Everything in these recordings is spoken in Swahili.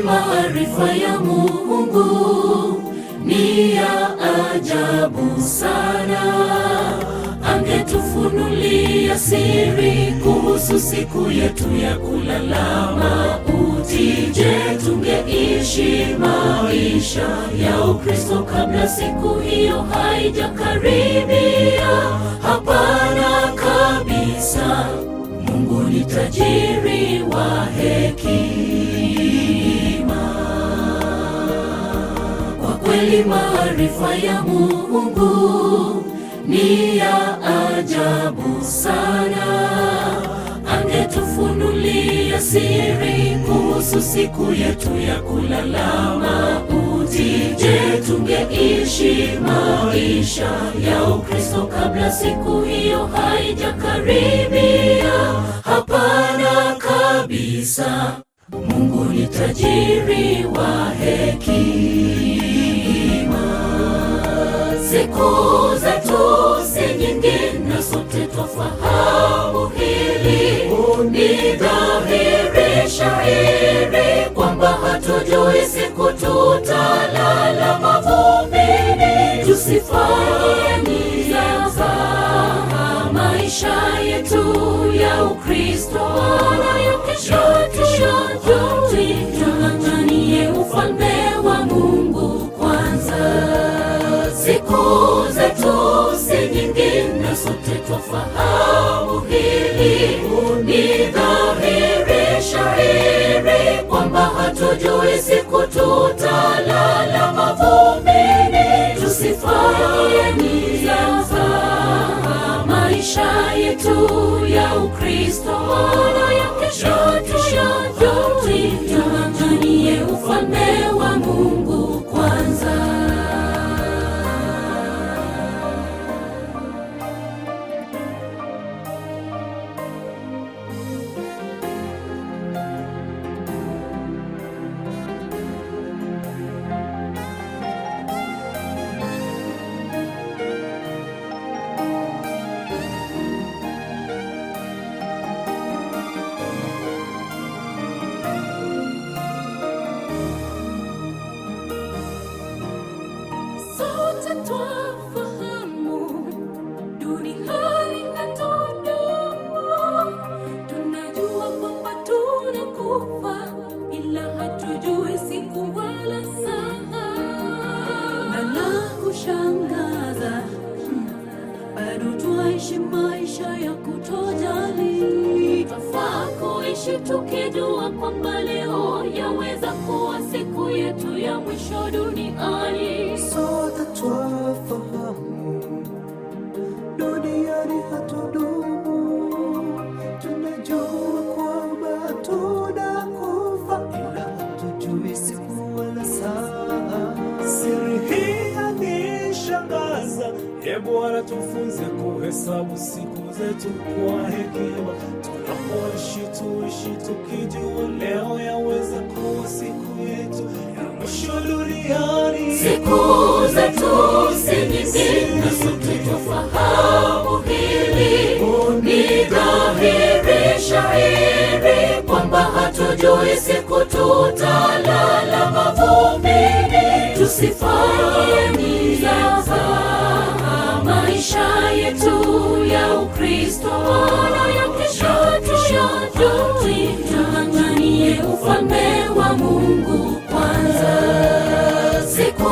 kweli maarifa ya Mungu ni ya ajabu sana. Angetufunulia siri kuhusu siku yetu ya kulala mauti, je, tungeishi maisha ya Ukristo kabla siku hiyo haijakaribia? Hapana kabisa. Mungu ni tajiri wa hekima. Kwa kweli maarifa ya Mungu ni ya ajabu sana. Angetufunulia siri kuhusu siku yetu ya kulala mauti, je, tungeishi maisha ya Ukristo kabla siku hiyo haijakaribia? Hapana kabisa. Mungu ni tajiri wa hekima. Siku zetu si nyingi na sote twafahamu hili. Ni dhahiri shahiri kwamba hatujui siku tutalala mavumbini. Tusifanye nia za maisha yetu ya Ukristo nayo kesho tung'ang'anie ufalme wa Mungu kwanza. Siku zetu si nyingi na sote twafahamu hili. Ni dhahiri shahiri kwamba hatujui siku tutalala mavumbini. Tusifanye nia za maisha yetu ya Ukristo nayo kesho tung'ang'anie ufalme wa Mungu kwanza. Sote twafahamu dunia inatudumu. Tunajua kwamba tunakufa, ila hatujui siku wala saa. Na la kushangaza, bado twaishi maisha ya kutojali. Twafaa kuishi tukijua kwamba leo yaweza kuwa siku yetu ya mwisho duniani. Sote twafahamu duniani hatudumu. Tunajua kwamba tunakufa, ila hatujui siku wala saa. Siri hii yanishangaza. Bwana tufunze kuhesabu siku zetu kwa hekima. Tunapoishi tuishi tukijua leo yaweza kuwa siku yetu ya mwisho duniani. Siku zetu si nyingi na sote twafahamu hili. Ni dhahiri shahiri kwamba hatujui siku tutalala mavumbini. Tusifanye nia za maisha yetu ya Ukristo nayo kesho tung'ang'anie ufalme wa Mungu kwanza. Siku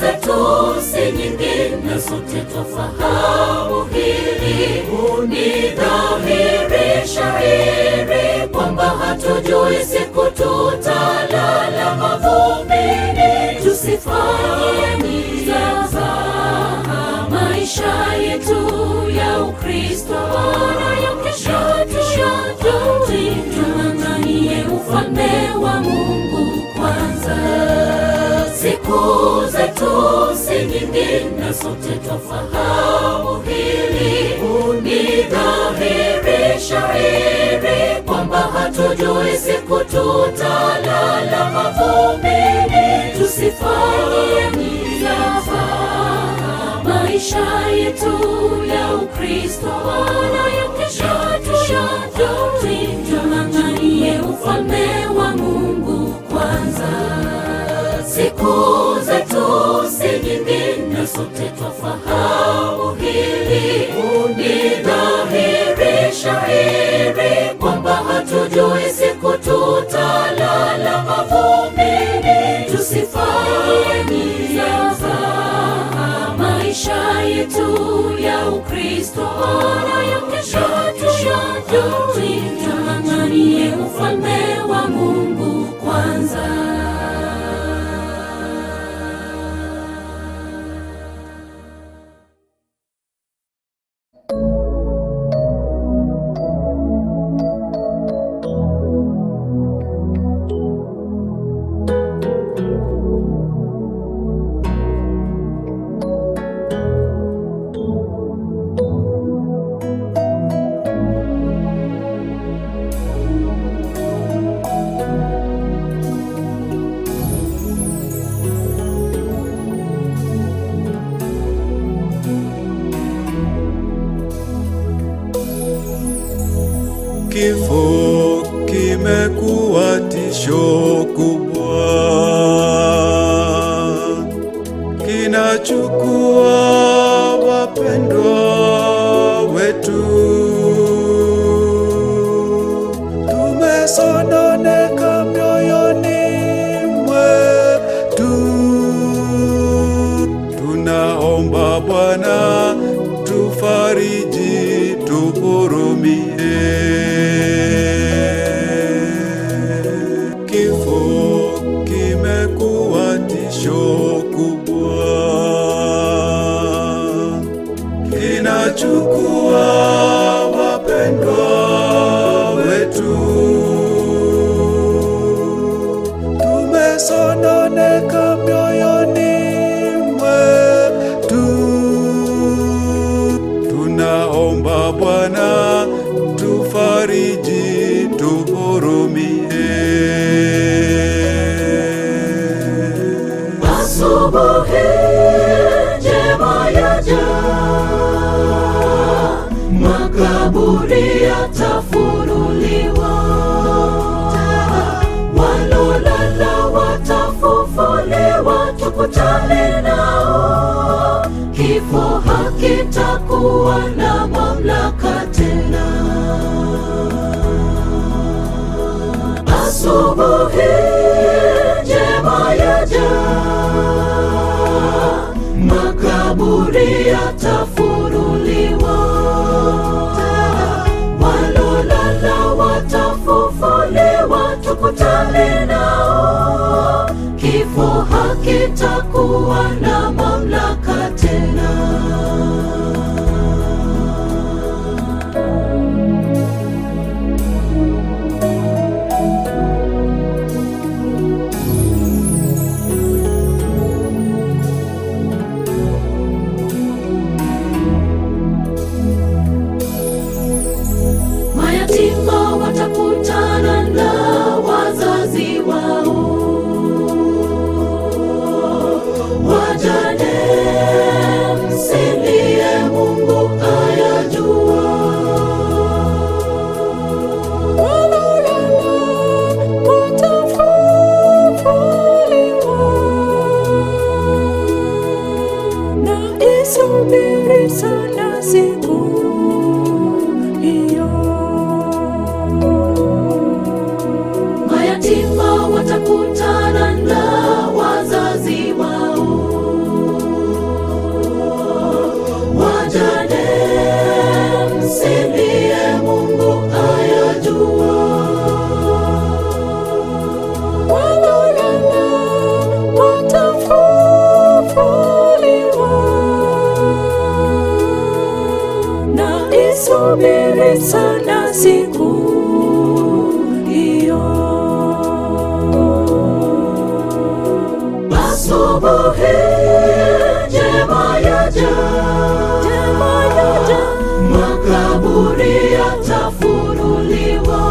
zetu si nyingi na sote twafahamu hili. Ni dhahiri shahiri kwamba hatujui siku tutalala mavumbini. Tusifanye nia za maisha yetu ya Ukristo nayo kesho tung'ang'anie ufalme wa Mungu kwanza. Siku zetu si nyingi na sote twafahamu hili. Ni dhahiri shahiri kwamba hatujui siku tutalala mavumbini. Tusifanye nia za maisha yetu ya Ukristo nayo kesho tung'ang'anie ufalme wa Mungu kwa kwanza. Siku zetu si nyingi na sote twafahamu hili. Ni dhahiri shahiri kwamba hatujui siku tutalala mavumbini. Tusifanye maisha yetu ya Ukristo na ya kesho tuyajue. Tung'ang'anie ufalme wa Mungu kwanza. Kifo kimekuwa tisho kubwa, kinachukua wapendwa wetu. Tumesononeka mioyoni mwetu, tunaomba Bwana tufariji, tuhurumie. Kifo kimekuwa tisho kubwa, kinachukua wapendwa wetu. Tumesononeka mioyoni mwetu, tunaomba Bwana tufariji, tuhurumie. Asubuhi njema yaja, makaburi yatafunuliwa, walolala watafufuliwa, tukutane nao. Kifo hakitakuwa na mamlaka tena. Asubuhi njema yaja, makaburi yatafunuliwa, walolala watafufuliwa, tukutane nao. Kifo hakitakuwa na mamlaka tena. Mayatima watakutana na wazazi wao, wajane msilie, Mungu ayajua. Walolala watafufuliwa, na isubiri sana siku hiyo. Mayatima watakutana na wazazi wao, wajane msilie, Mungu ayajua. Walolala watafufuliwa, na isubiri sana siku hiyo. Asubuhi njema yaja, makaburi yatafunuliwa,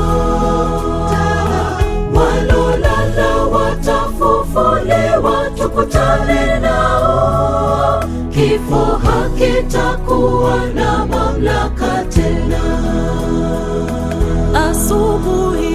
walolala watafufuliwa, tukutane nao. Kifo hakitakuwa na mamlaka tena. Asubuhi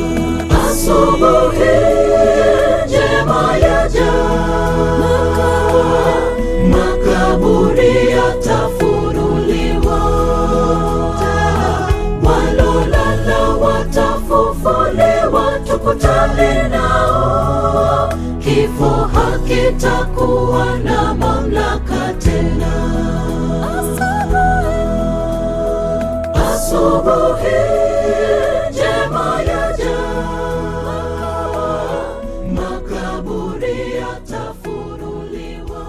hakitakuwa na mamlaka tena. Asubuhi njema yaja, makaburi yatafunuliwa.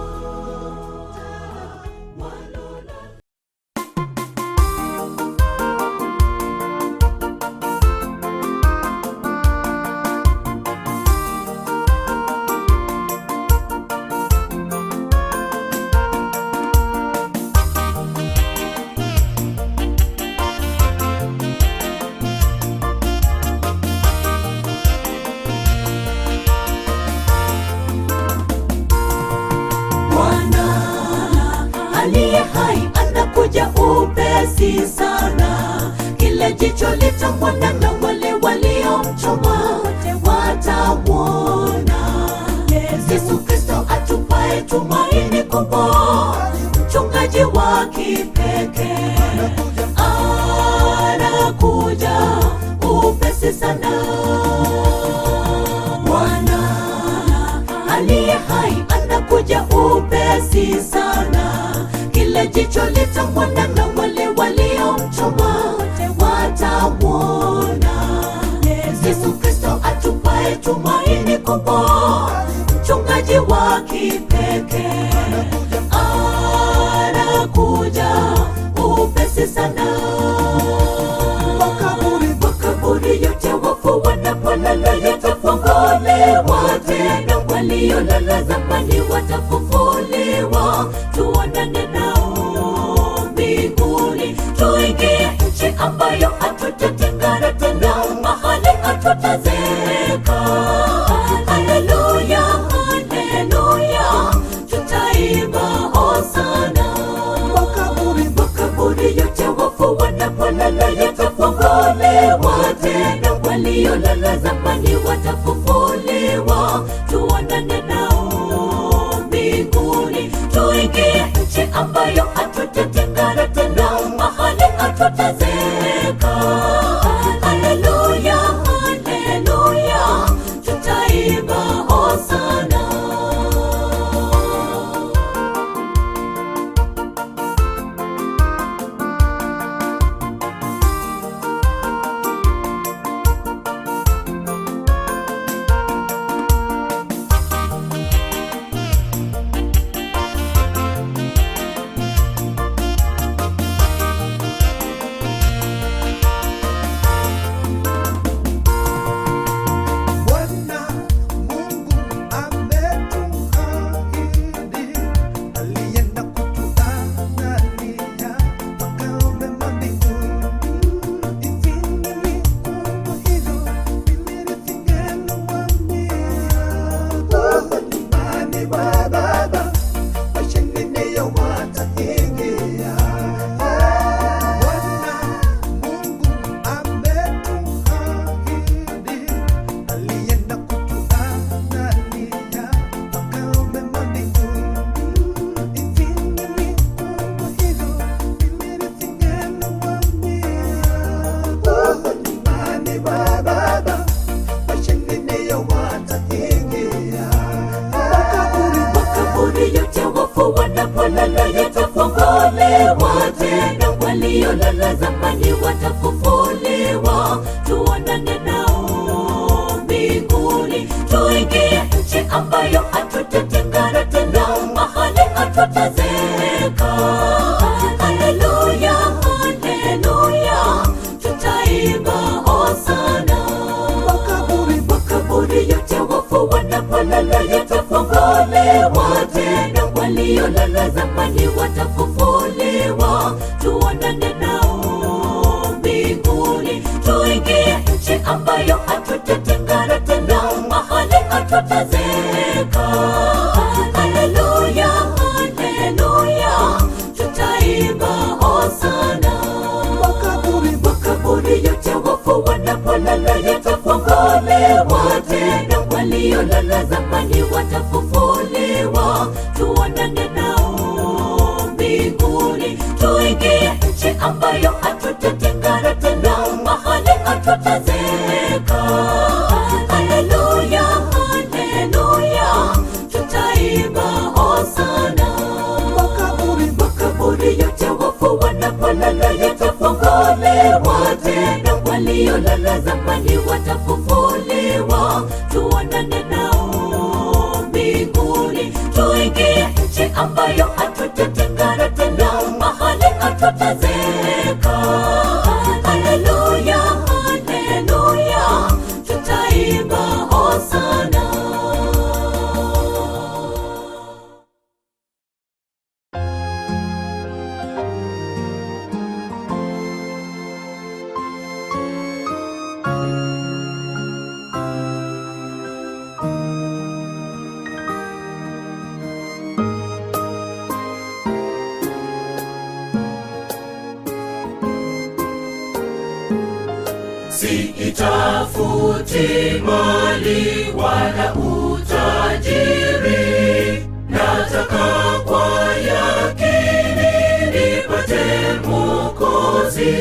Aliye hai anakuja upesi sana, kila jicho litamwona na wale waliomchoma wote watamwona. Yesu Kristo atupaye tumaini kubwa, mchungaji wa kipekee, anakuja upesi sana. Bwana aliye hai anakuja upesi sana, kila jicho litamwona na wale waliomchoma wote watamwona. Yesu Kristo atupaye tumaini kubwa, mchungaji wa kipekee, anakuja upesi sana. Makaburi yote wafu wanapolala yatafunguliwa tena, waliolala zamani watafufuliwa. Tuonane nao mbinguni, tuingie nchi ambayo hatutatengana tena, mahali hatutazeka. Haleluya, haleluya, tutaimba hosana. Makaburi yote wafu wanapolala yatafunguliwa tena, waliolala zamani watafufuliwa. Tuonane nao mbinguni, tuingie nchi ambayo hatutatengana tena, mahali hatutazeka. Haleluya, haleluya, tutaimba hosana. Wanapolala yatafunguliwa tena, waliolala zamani watafufuliwa. Tuonane nao mbinguni, tuingie nchi ambayo hatutatengana tena, mahali hatutazeka. Haleluya, haleluya, tutaimba hosana. Makaburi yote wafu wanapolala yatafunguliwa tena, waliolala zamani watafufuliwa. Tuonane nao mbinguni, tuingie nchi ambayo hatutatengana tena, mahali hatutazeka. Haleluya, haleluya, tutaimba hosana. Makaburi yote wafu wanapolala yatafunguliwa tena, waliolala zamani watafufuliwa. Tuonane nao mbinguni, tuingie nchi ambayo hatutatengana tena, mahali hatutazeka. Haleluya, haleluya, waliolala zamani watafufuliwa, tuonane nao mbinguni, tuingie nchi ambayo hatutatengana tena, mahali hatutazeka. Haleluya, haleluya, tutaimba hosana. Sitafuti mali wala utajiri, nataka kwa yakini nipate Mwokozi.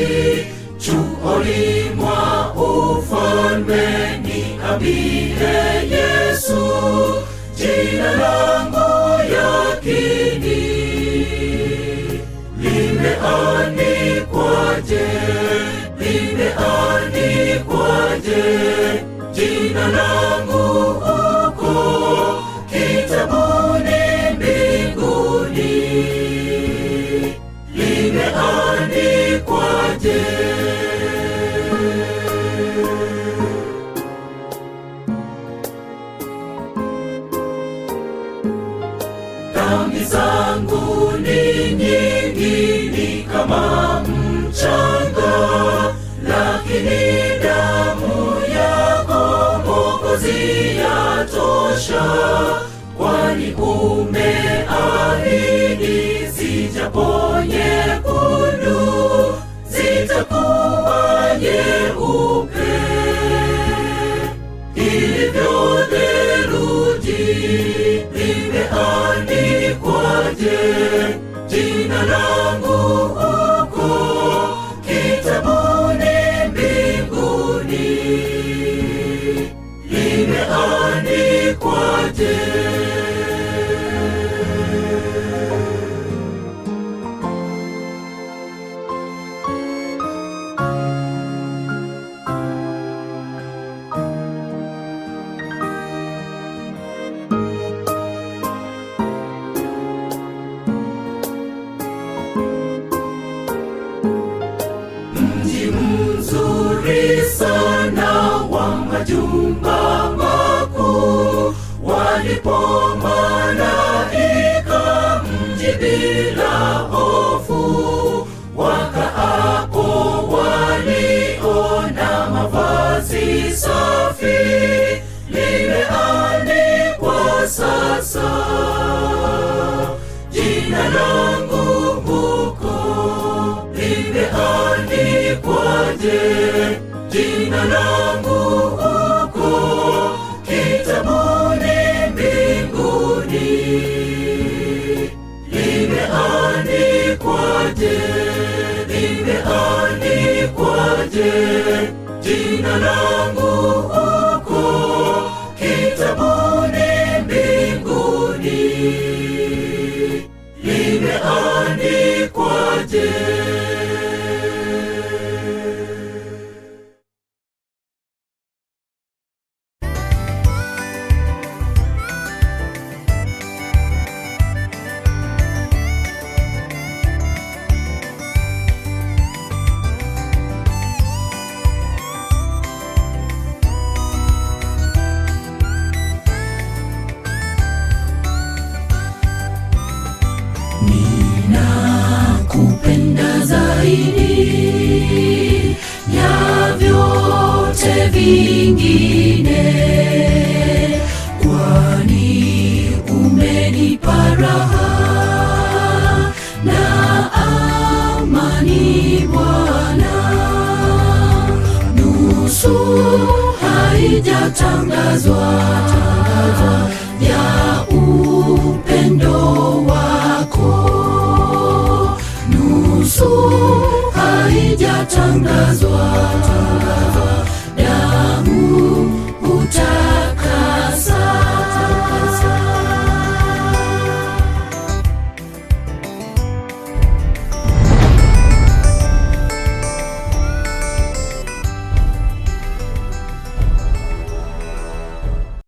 Chuoni mwa ufalme niambie Yesu, jina langu yakini limeandikwaje? Limeandikwaje jina langu huko kitabuni mbinguni? Limeandikwaje? Dhambi zangu ni nyingi, ni kama mchanga, lakini damu yako Mwokozi yatosha. Kwani umeahidi zijapo nyekundu zitakuwa nyeupe ilivyo theluji. Limeandikwaje jina langu huko kitabuni mbinguni? Limeandikwaje? Mji mzuri sana wa majumba makuu, walipo malaika, mji bila hofu. Wakaapo waliona mavazi safi, limeandikwa sasa jina langu huko. Limeandikwaje jina langu huko kitabuni mbinguni? Limeandikwaje? Limeandikwaje jina langu huko kitabuni mbinguni? Limeandikwaje? Ninakupenda zaidi ya vyote vingine, kwani umenipa raha na amani Bwana. Nusu haijatangazwa